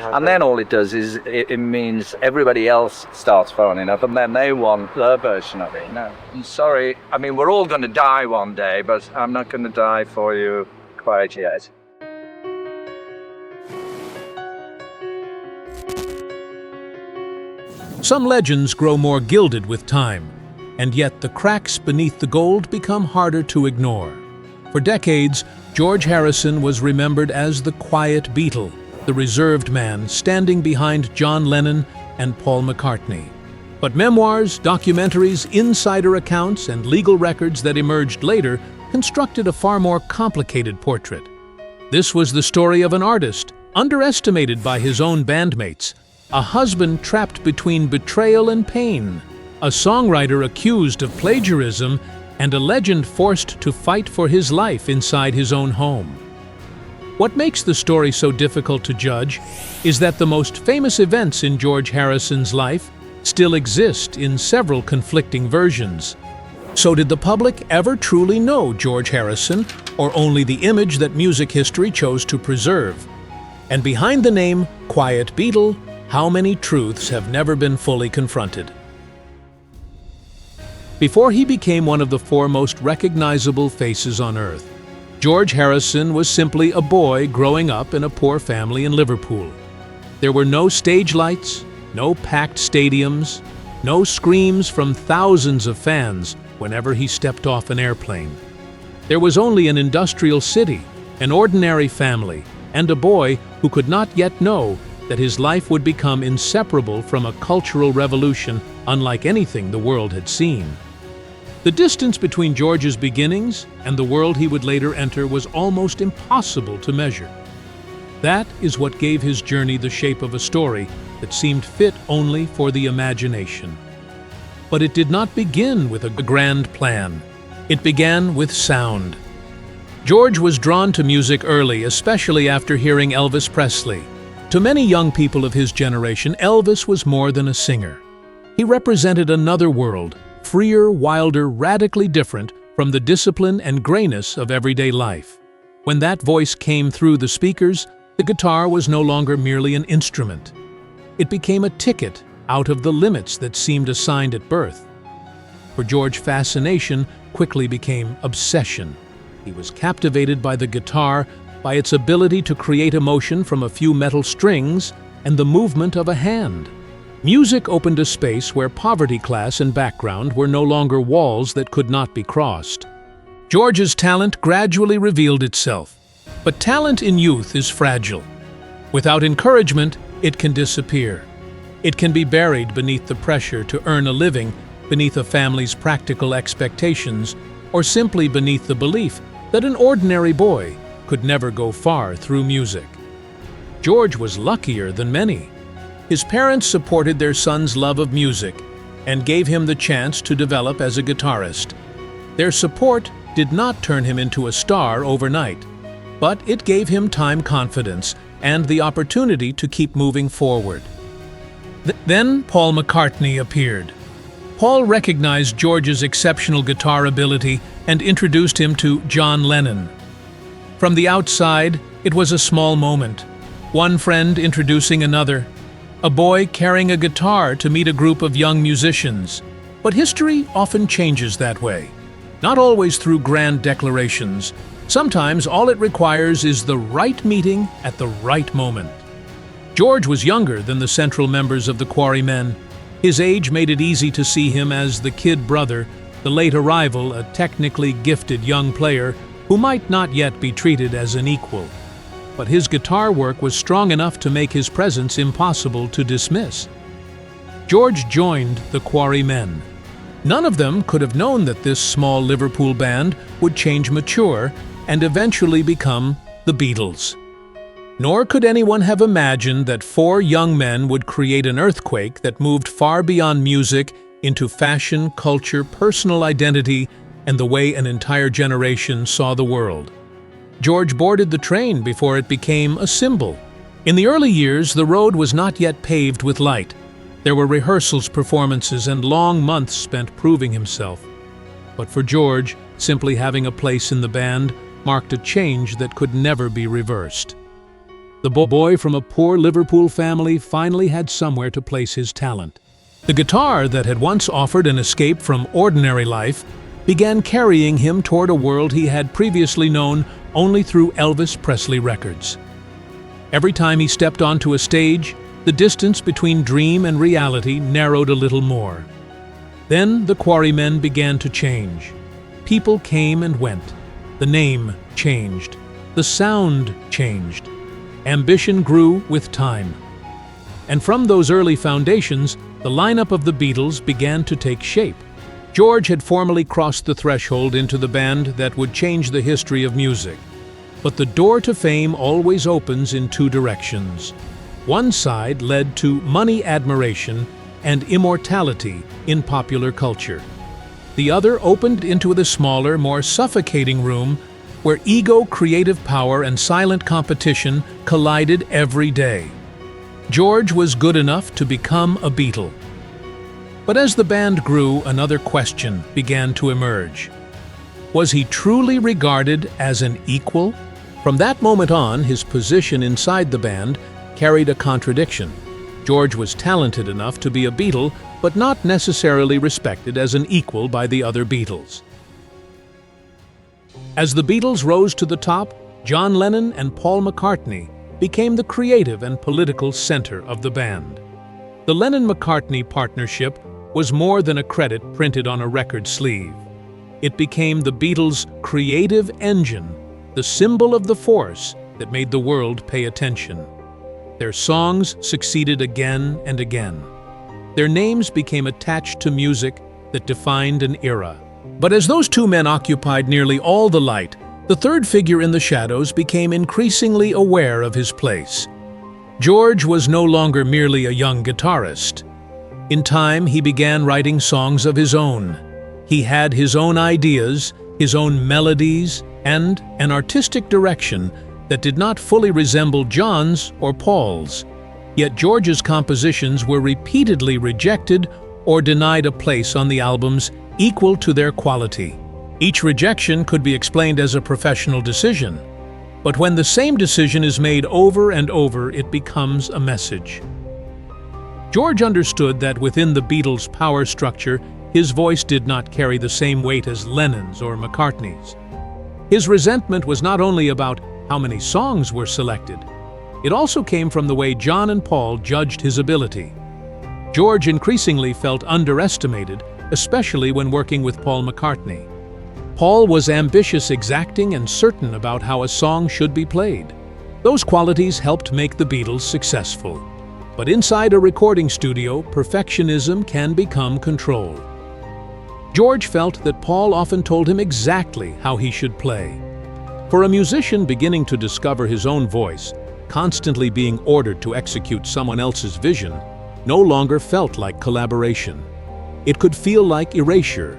And then all it does is it means everybody else starts phoning up and then they want their version of it. No, I'm sorry. I mean, we're all going to die one day, but I'm not going to die for you quite yet. Some legends grow more gilded with time, and yet the cracks beneath the gold become harder to ignore. For decades, George Harrison was remembered as the quiet Beatle, the reserved man standing behind John Lennon and Paul McCartney. But memoirs, documentaries, insider accounts, and legal records that emerged later constructed a far more complicated portrait. This was the story of an artist, underestimated by his own bandmates, a husband trapped between betrayal and pain, a songwriter accused of plagiarism, and a legend forced to fight for his life inside his own home. What makes the story so difficult to judge is that the most famous events in George Harrison's life still exist in several conflicting versions. So did the public ever truly know George Harrison, or only the image that music history chose to preserve? And behind the name Quiet Beatle, how many truths have never been fully confronted? Before he became one of the four most recognizable faces on earth, George Harrison was simply a boy growing up in a poor family in Liverpool. There were no stage lights, no packed stadiums, no screams from thousands of fans whenever he stepped off an airplane. There was only an industrial city, an ordinary family, and a boy who could not yet know that his life would become inseparable from a cultural revolution unlike anything the world had seen. The distance between George's beginnings and the world he would later enter was almost impossible to measure. That is what gave his journey the shape of a story that seemed fit only for the imagination. But it did not begin with a grand plan. It began with sound. George was drawn to music early, especially after hearing Elvis Presley. To many young people of his generation, Elvis was more than a singer. He represented another world, freer, wilder, radically different from the discipline and grayness of everyday life. When that voice came through the speakers, the guitar was no longer merely an instrument. It became a ticket out of the limits that seemed assigned at birth. For George, fascination quickly became obsession. He was captivated by the guitar, by its ability to create emotion from a few metal strings and the movement of a hand. Music opened a space where poverty, class, and background were no longer walls that could not be crossed. George's talent gradually revealed itself. But talent in youth is fragile. Without encouragement, it can disappear. It can be buried beneath the pressure to earn a living, beneath a family's practical expectations, or simply beneath the belief that an ordinary boy could never go far through music. George was luckier than many. His parents supported their son's love of music and gave him the chance to develop as a guitarist. Their support did not turn him into a star overnight, but it gave him time, confidence, and the opportunity to keep moving forward. Then Paul McCartney appeared. Paul recognized George's exceptional guitar ability and introduced him to John Lennon. From the outside, it was a small moment. One friend introducing another. A boy carrying a guitar to meet a group of young musicians. But history often changes that way. Not always through grand declarations. Sometimes all it requires is the right meeting at the right moment. George was younger than the central members of the Quarrymen. His age made it easy to see him as the kid brother, the late arrival, a technically gifted young player who might not yet be treated as an equal. But his guitar work was strong enough to make his presence impossible to dismiss. George joined the Quarrymen. None of them could have known that this small Liverpool band would change, mature, and eventually become the Beatles. Nor could anyone have imagined that four young men would create an earthquake that moved far beyond music into fashion, culture, personal identity, and the way an entire generation saw the world. George boarded the train before it became a symbol. In the early years, the road was not yet paved with light. There were rehearsals, performances, and long months spent proving himself. But for George, simply having a place in the band marked a change that could never be reversed. The boy from a poor Liverpool family finally had somewhere to place his talent. The guitar that had once offered an escape from ordinary life began carrying him toward a world he had previously known only through Elvis Presley records. Every time he stepped onto a stage, the distance between dream and reality narrowed a little more. Then the Quarrymen began to change. People came and went. The name changed. The sound changed. Ambition grew with time. And from those early foundations, the lineup of the Beatles began to take shape. George had formally crossed the threshold into the band that would change the history of music. But the door to fame always opens in two directions. One side led to money, admiration, and immortality in popular culture. The other opened into the smaller, more suffocating room where ego, creative power, and silent competition collided every day. George was good enough to become a Beatle. But as the band grew, another question began to emerge. Was he truly regarded as an equal? From that moment on, his position inside the band carried a contradiction. George was talented enough to be a Beatle, but not necessarily respected as an equal by the other Beatles. As the Beatles rose to the top, John Lennon and Paul McCartney became the creative and political center of the band. The Lennon-McCartney partnership was more than a credit printed on a record sleeve. It became the Beatles' creative engine, the symbol of the force that made the world pay attention. Their songs succeeded again and again. Their names became attached to music that defined an era. But as those two men occupied nearly all the light, the third figure in the shadows became increasingly aware of his place. George was no longer merely a young guitarist. In time, he began writing songs of his own. He had his own ideas, his own melodies, and an artistic direction that did not fully resemble John's or Paul's. Yet George's compositions were repeatedly rejected or denied a place on the albums equal to their quality. Each rejection could be explained as a professional decision, but when the same decision is made over and over, it becomes a message. George understood that within the Beatles' power structure, his voice did not carry the same weight as Lennon's or McCartney's. His resentment was not only about how many songs were selected, it also came from the way John and Paul judged his ability. George increasingly felt underestimated, especially when working with Paul McCartney. Paul was ambitious, exacting, and certain about how a song should be played. Those qualities helped make the Beatles successful. But inside a recording studio, perfectionism can become control. George felt that Paul often told him exactly how he should play. For a musician beginning to discover his own voice, constantly being ordered to execute someone else's vision no longer felt like collaboration. It could feel like erasure.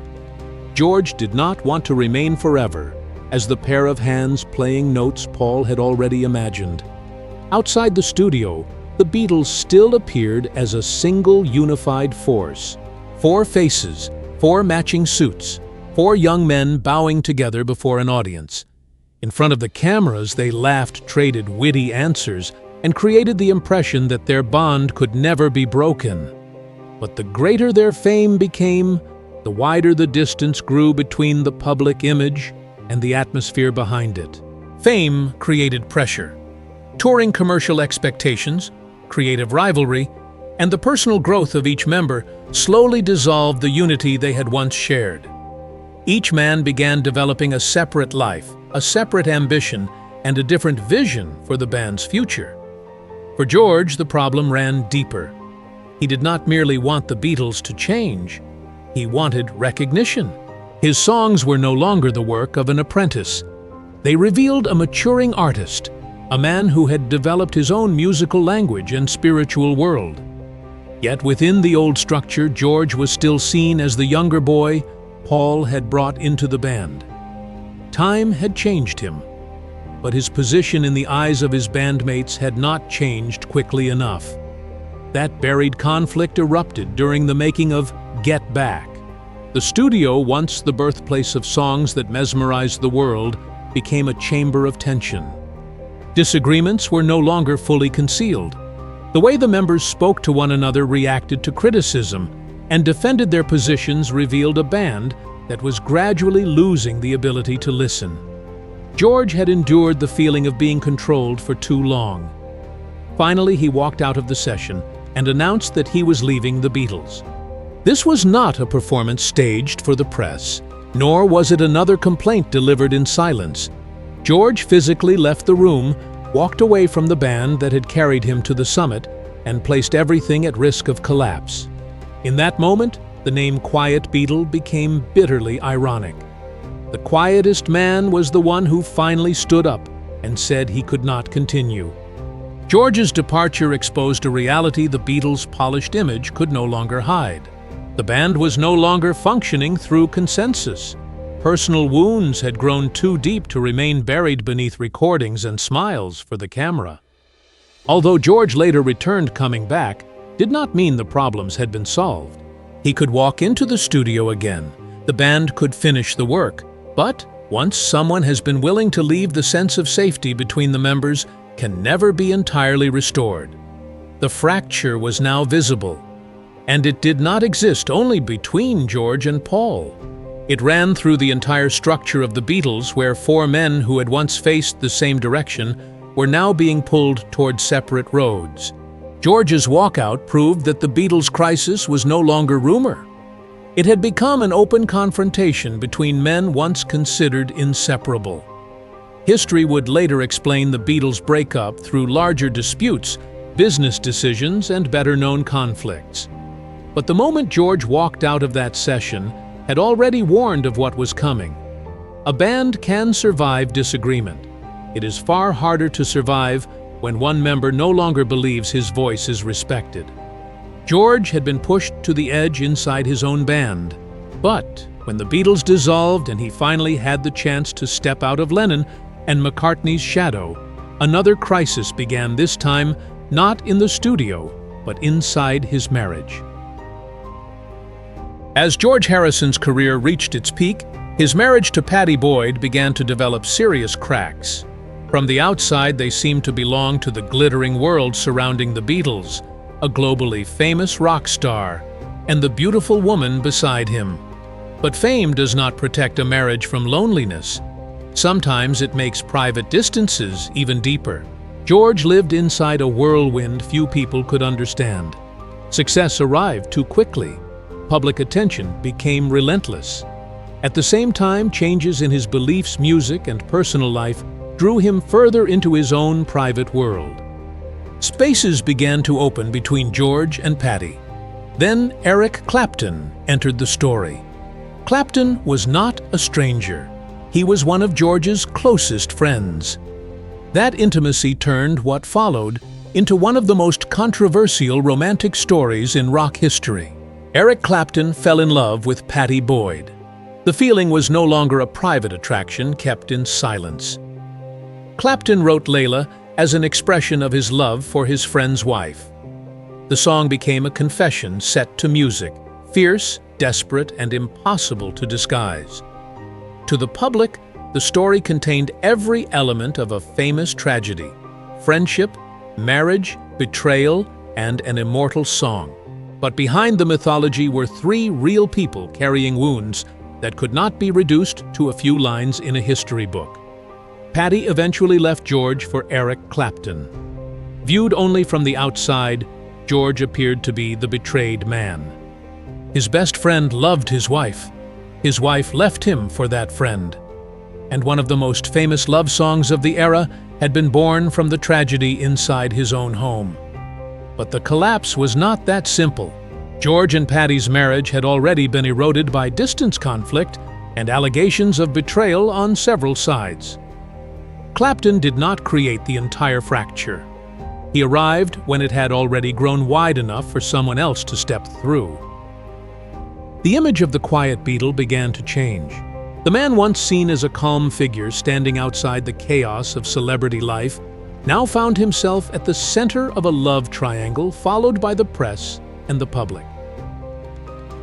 George did not want to remain forever as the pair of hands playing notes Paul had already imagined. Outside the studio, the Beatles still appeared as a single unified force. 4 faces, 4 matching suits, 4 young men bowing together before an audience. In front of the cameras, they laughed, traded witty answers, and created the impression that their bond could never be broken. But the greater their fame became, the wider the distance grew between the public image and the atmosphere behind it. Fame created pressure. Touring commercial expectations, creative rivalry, and the personal growth of each member slowly dissolved the unity they had once shared. Each man began developing a separate life, a separate ambition, and a different vision for the band's future. For George, the problem ran deeper. He did not merely want the Beatles to change, he wanted recognition. His songs were no longer the work of an apprentice. They revealed a maturing artist, a man who had developed his own musical language and spiritual world. Yet within the old structure, George was still seen as the younger boy Paul had brought into the band. Time had changed him, but his position in the eyes of his bandmates had not changed quickly enough. That buried conflict erupted during the making of Get Back. The studio, once the birthplace of songs that mesmerized the world, became a chamber of tension. Disagreements were no longer fully concealed. The way the members spoke to one another, reacted to criticism, and defended their positions revealed a band that was gradually losing the ability to listen. George had endured the feeling of being controlled for too long. Finally, he walked out of the session and announced that he was leaving the Beatles. This was not a performance staged for the press, nor was it another complaint delivered in silence. George physically left the room, walked away from the band that had carried him to the summit, and placed everything at risk of collapse. In that moment, the name Quiet Beatle became bitterly ironic. The quietest man was the one who finally stood up and said he could not continue. George's departure exposed a reality the Beatles' polished image could no longer hide. The band was no longer functioning through consensus. Personal wounds had grown too deep to remain buried beneath recordings and smiles for the camera. Although George later returned, coming back did not mean the problems had been solved. He could walk into the studio again. The band could finish the work. But once someone has been willing to leave, the sense of safety between the members can never be entirely restored. The fracture was now visible, and it did not exist only between George and Paul. It ran through the entire structure of the Beatles, where four men who had once faced the same direction were now being pulled toward separate roads. George's walkout proved that the Beatles' crisis was no longer rumor. It had become an open confrontation between men once considered inseparable. History would later explain the Beatles' breakup through larger disputes, business decisions, and better-known conflicts. But the moment George walked out of that session had already warned of what was coming. A band can survive disagreement. It is far harder to survive when one member no longer believes his voice is respected. George had been pushed to the edge inside his own band. But when the Beatles dissolved and he finally had the chance to step out of Lennon and McCartney's shadow, another crisis began, this time not in the studio, but inside his marriage. As George Harrison's career reached its peak, his marriage to Pattie Boyd began to develop serious cracks. From the outside, they seemed to belong to the glittering world surrounding the Beatles, a globally famous rock star, and the beautiful woman beside him. But fame does not protect a marriage from loneliness. Sometimes it makes private distances even deeper. George lived inside a whirlwind few people could understand. Success arrived too quickly. Public attention became relentless. At the same time, changes in his beliefs, music, and personal life drew him further into his own private world. Spaces began to open between George and Pattie. Then Eric Clapton entered the story. Clapton was not a stranger. He was one of George's closest friends. That intimacy turned what followed into one of the most controversial romantic stories in rock history. Eric Clapton fell in love with Pattie Boyd. The feeling was no longer a private attraction kept in silence. Clapton wrote Layla as an expression of his love for his friend's wife. The song became a confession set to music, fierce, desperate, and impossible to disguise. To the public, the story contained every element of a famous tragedy: friendship, marriage, betrayal, and an immortal song. But behind the mythology were three real people carrying wounds that could not be reduced to a few lines in a history book. Pattie eventually left George for Eric Clapton. Viewed only from the outside, George appeared to be the betrayed man. His best friend loved his wife. His wife left him for that friend. And one of the most famous love songs of the era had been born from the tragedy inside his own home. But the collapse was not that simple. George and Pattie's marriage had already been eroded by distance conflict and allegations of betrayal on several sides. Clapton did not create the entire fracture. He arrived when it had already grown wide enough for someone else to step through. The image of the quiet Beatle began to change. The man once seen as a calm figure standing outside the chaos of celebrity life now found himself at the center of a love triangle followed by the press and the public.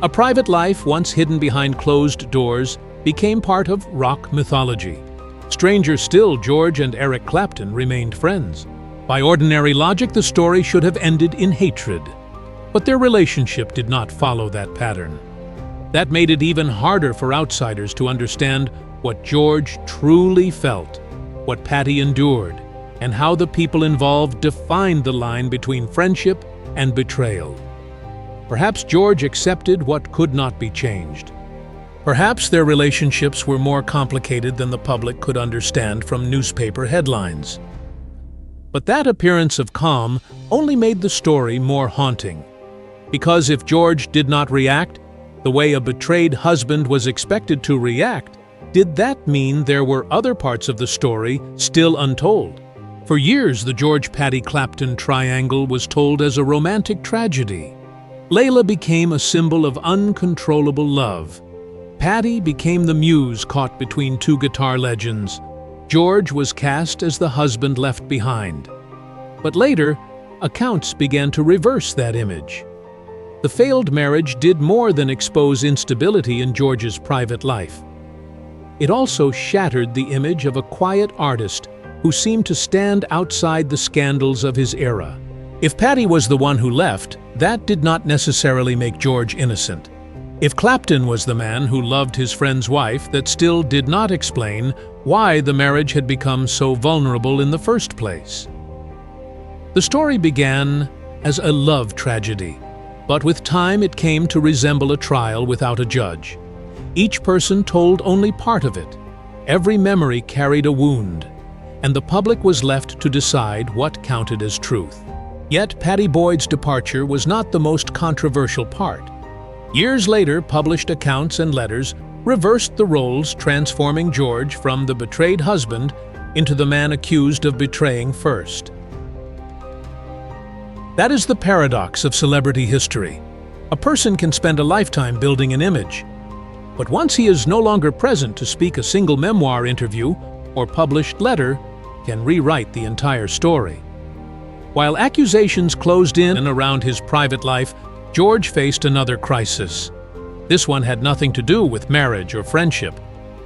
A private life once hidden behind closed doors became part of rock mythology. Stranger still, George and Eric Clapton remained friends. By ordinary logic, the story should have ended in hatred. But their relationship did not follow that pattern. That made it even harder for outsiders to understand what George truly felt, what Pattie endured, and how the people involved defined the line between friendship and betrayal. Perhaps George accepted what could not be changed. Perhaps their relationships were more complicated than the public could understand from newspaper headlines. But that appearance of calm only made the story more haunting. Because if George did not react the way a betrayed husband was expected to react, did that mean there were other parts of the story still untold? For years, the George-Pattie Clapton triangle was told as a romantic tragedy. Layla became a symbol of uncontrollable love. Pattie became the muse caught between two guitar legends. George was cast as the husband left behind. But later, accounts began to reverse that image. The failed marriage did more than expose instability in George's private life. It also shattered the image of a quiet artist who seemed to stand outside the scandals of his era. If Pattie was the one who left, that did not necessarily make George innocent. If Clapton was the man who loved his friend's wife, that still did not explain why the marriage had become so vulnerable in the first place. The story began as a love tragedy, but with time it came to resemble a trial without a judge. Each person told only part of it. Every memory carried a wound, and the public was left to decide what counted as truth. Yet Pattie Boyd's departure was not the most controversial part. Years later, published accounts and letters reversed the roles, transforming George from the betrayed husband into the man accused of betraying first. That is the paradox of celebrity history. A person can spend a lifetime building an image, but once he is no longer present to speak, a single memoir interview or published letter can rewrite the entire story. While accusations closed in and around his private life, George faced another crisis. This one had nothing to do with marriage or friendship.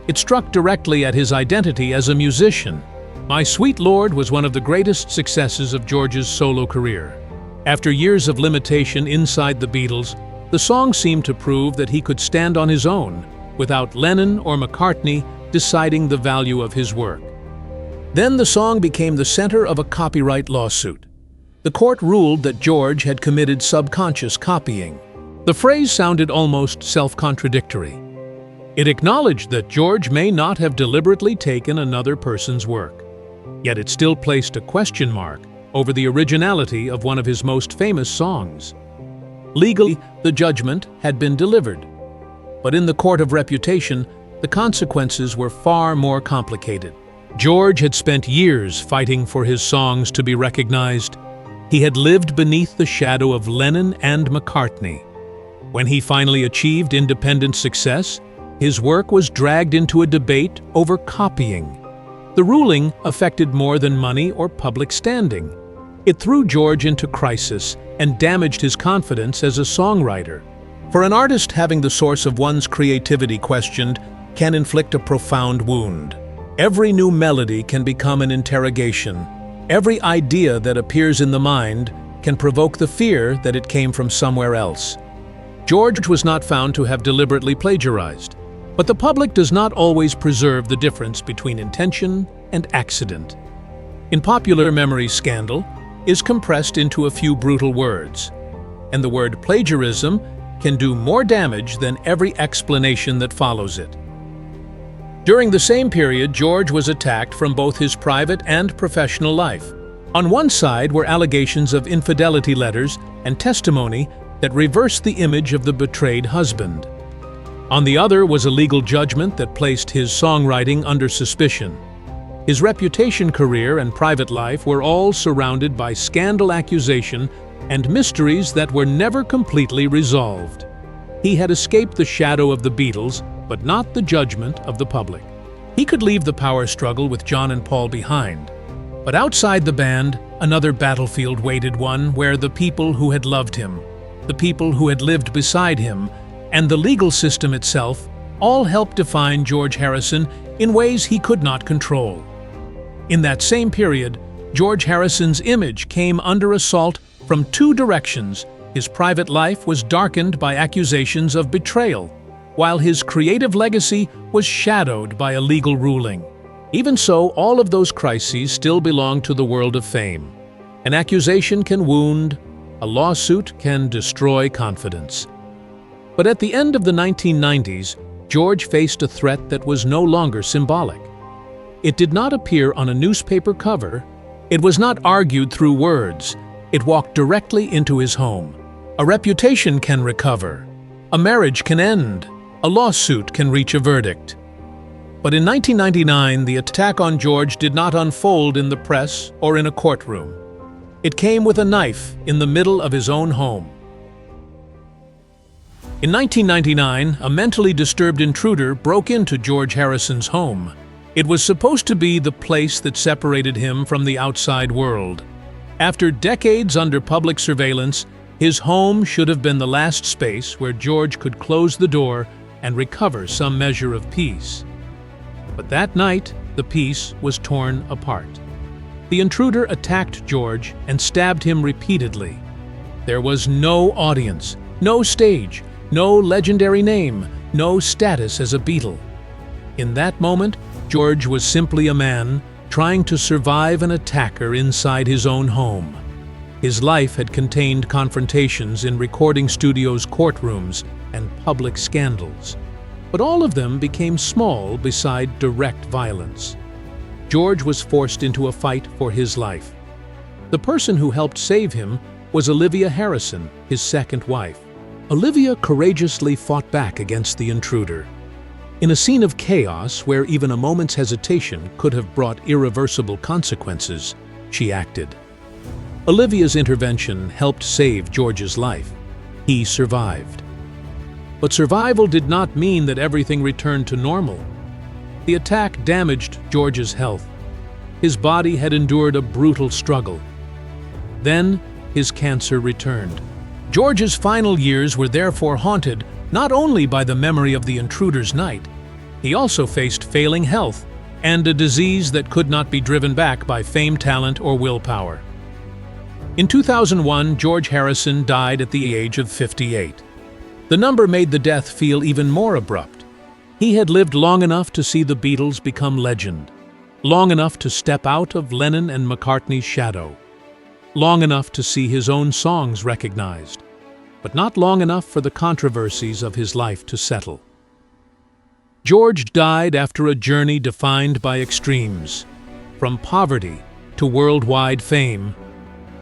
It struck directly at his identity as a musician. My Sweet Lord was one of the greatest successes of George's solo career. After years of limitation inside the Beatles, the song seemed to prove that he could stand on his own, without Lennon or McCartney deciding the value of his work. Then the song became the center of a copyright lawsuit. The court ruled that George had committed subconscious copying. The phrase sounded almost self-contradictory. It acknowledged that George may not have deliberately taken another person's work. Yet it still placed a question mark over the originality of one of his most famous songs. Legally, the judgment had been delivered. But in the court of reputation, the consequences were far more complicated. George had spent years fighting for his songs to be recognized. He had lived beneath the shadow of Lennon and McCartney. When he finally achieved independent success, his work was dragged into a debate over copying. The ruling affected more than money or public standing. It threw George into crisis and damaged his confidence as a songwriter. For an artist, having the source of one's creativity questioned can inflict a profound wound. Every new melody can become an interrogation. Every idea that appears in the mind can provoke the fear that it came from somewhere else. George was not found to have deliberately plagiarized, but the public does not always preserve the difference between intention and accident. In popular memory, scandal is compressed into a few brutal words, and the word plagiarism can do more damage than every explanation that follows it. During the same period, George was attacked from both his private and professional life. On one side were allegations of infidelity letters and testimony that reversed the image of the betrayed husband. On the other was a legal judgment that placed his songwriting under suspicion. His reputation, career, and private life were all surrounded by scandal, accusation, and mysteries that were never completely resolved. He had escaped the shadow of the Beatles, but not the judgment of the public. He could leave the power struggle with John and Paul behind. But outside the band, another battlefield waited, one where the people who had loved him, the people who had lived beside him, and the legal system itself all helped define George Harrison in ways he could not control. In that same period, George Harrison's image came under assault from two directions. His private life was darkened by accusations of betrayal, while his creative legacy was shadowed by a legal ruling. Even so, all of those crises still belong to the world of fame. An accusation can wound, a lawsuit can destroy confidence. But at the end of the 1990s, George faced a threat that was no longer symbolic. It did not appear on a newspaper cover. It was not argued through words. It walked directly into his home. A reputation can recover. A marriage can end. A lawsuit can reach a verdict. But in 1999, the attack on George did not unfold in the press or in a courtroom. It came with a knife in the middle of his own home. In 1999, a mentally disturbed intruder broke into George Harrison's home. It was supposed to be the place that separated him from the outside world. After decades under public surveillance, his home should have been the last space where George could close the door and recover some measure of peace. But that night, the peace was torn apart. The intruder attacked George and stabbed him repeatedly. There was no audience, no stage, no legendary name, no status as a Beatle. In that moment, George was simply a man trying to survive an attacker inside his own home. His life had contained confrontations in recording studios' courtrooms and public scandals. But all of them became small beside direct violence. George was forced into a fight for his life. The person who helped save him was Olivia Harrison, his second wife. Olivia courageously fought back against the intruder. In a scene of chaos where even a moment's hesitation could have brought irreversible consequences, she acted. Olivia's intervention helped save George's life. He survived. But survival did not mean that everything returned to normal. The attack damaged George's health. His body had endured a brutal struggle. Then, his cancer returned. George's final years were therefore haunted not only by the memory of the intruder's night, he also faced failing health and a disease that could not be driven back by fame, talent, or willpower. In 2001, George Harrison died at the age of 58. The number made the death feel even more abrupt. He had lived long enough to see the Beatles become legend, long enough to step out of Lennon and McCartney's shadow, long enough to see his own songs recognized, but not long enough for the controversies of his life to settle. George died after a journey defined by extremes, from poverty to worldwide fame,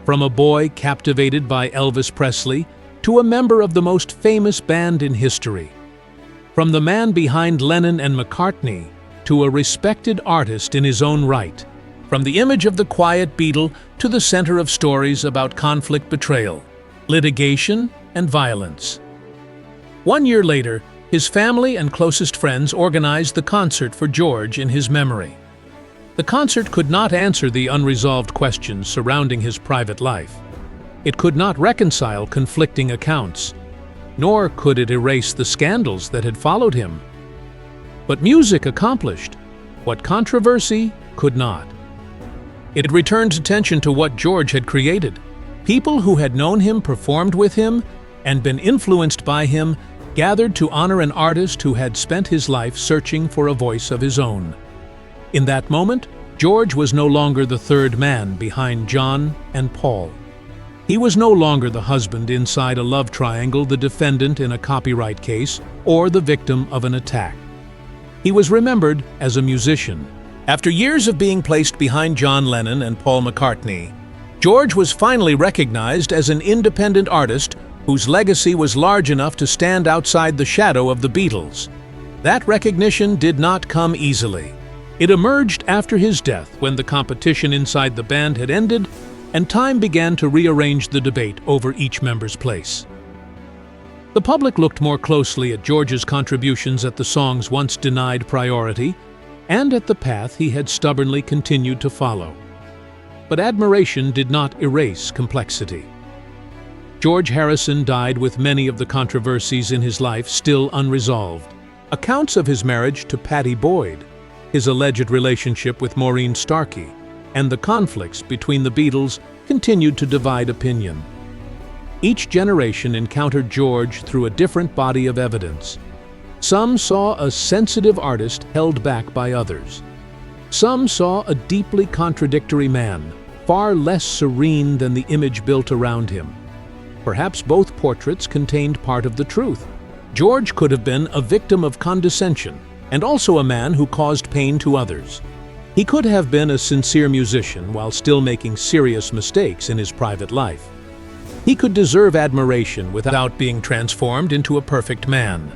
from a boy captivated by Elvis Presley to a member of the most famous band in history, from the man behind Lennon and McCartney to a respected artist in his own right, from the image of the quiet Beatle to the center of stories about conflict, betrayal, litigation, and violence. 1 year later, his family and closest friends organized the concert for George in his memory. The concert could not answer the unresolved questions surrounding his private life. It could not reconcile conflicting accounts, nor could it erase the scandals that had followed him. But music accomplished what controversy could not. It returned attention to what George had created. People who had known him, performed with him, and been influenced by him gathered to honor an artist who had spent his life searching for a voice of his own. In that moment, George was no longer the third man behind John and Paul. He was no longer the husband inside a love triangle, the defendant in a copyright case, or the victim of an attack. He was remembered as a musician. After years of being placed behind John Lennon and Paul McCartney, George was finally recognized as an independent artist whose legacy was large enough to stand outside the shadow of the Beatles. That recognition did not come easily. It emerged after his death, when the competition inside the band had ended and time began to rearrange the debate over each member's place. The public looked more closely at George's contributions at the song's once denied priority and at the path he had stubbornly continued to follow. But admiration did not erase complexity. George Harrison died with many of the controversies in his life still unresolved. Accounts of his marriage to Pattie Boyd, his alleged relationship with Maureen Starkey, and the conflicts between the Beatles continued to divide opinion. Each generation encountered George through a different body of evidence. Some saw a sensitive artist held back by others. Some saw a deeply contradictory man, far less serene than the image built around him. Perhaps both portraits contained part of the truth. George could have been a victim of condescension, and also a man who caused pain to others. He could have been a sincere musician while still making serious mistakes in his private life. He could deserve admiration without being transformed into a perfect man.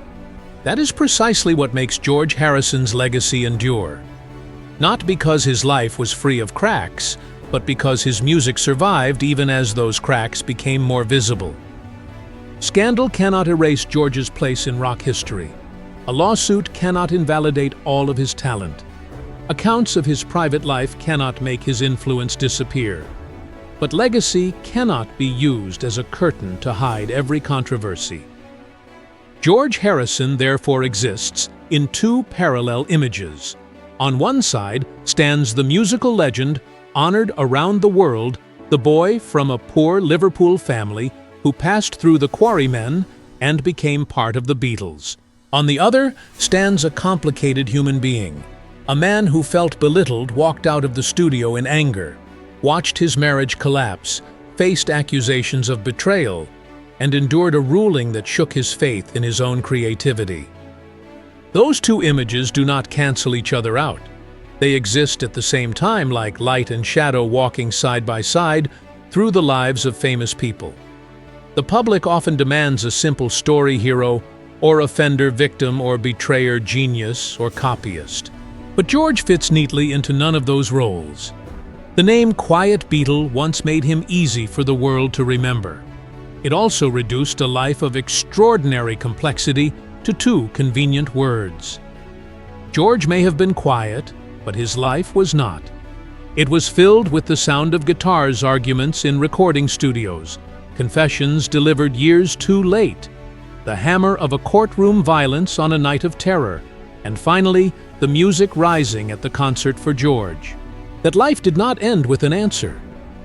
That is precisely what makes George Harrison's legacy endure. Not because his life was free of cracks, but because his music survived even as those cracks became more visible. Scandal cannot erase George's place in rock history. A lawsuit cannot invalidate all of his talent. Accounts of his private life cannot make his influence disappear. But legacy cannot be used as a curtain to hide every controversy. George Harrison therefore exists in two parallel images. On one side stands the musical legend, honored around the world, the boy from a poor Liverpool family who passed through the Quarrymen and became part of the Beatles. On the other stands a complicated human being, a man who felt belittled, walked out of the studio in anger, watched his marriage collapse, faced accusations of betrayal, and endured a ruling that shook his faith in his own creativity. Those two images do not cancel each other out. They exist at the same time, like light and shadow walking side by side through the lives of famous people. The public often demands a simple story hero, or offender victim, or betrayer genius, or copyist. But George fits neatly into none of those roles. The name Quiet Beatle once made him easy for the world to remember. It also reduced a life of extraordinary complexity to two convenient words. George may have been quiet, but his life was not. It was filled with the sound of guitars, arguments in recording studios, confessions delivered years too late, the hammer of a courtroom violence on a night of terror, and finally, the music rising at the concert for George. That life did not end with an answer.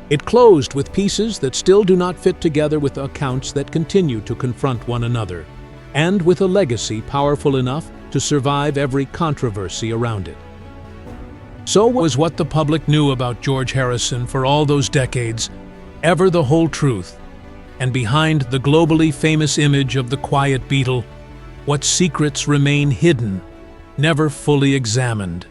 It closed with pieces that still do not fit together, with accounts that continue to confront one another, and with a legacy powerful enough to survive every controversy around it. So was what the public knew about George Harrison for all those decades, ever the whole truth? And behind the globally famous image of the Quiet Beatle, what secrets remain hidden, never fully examined?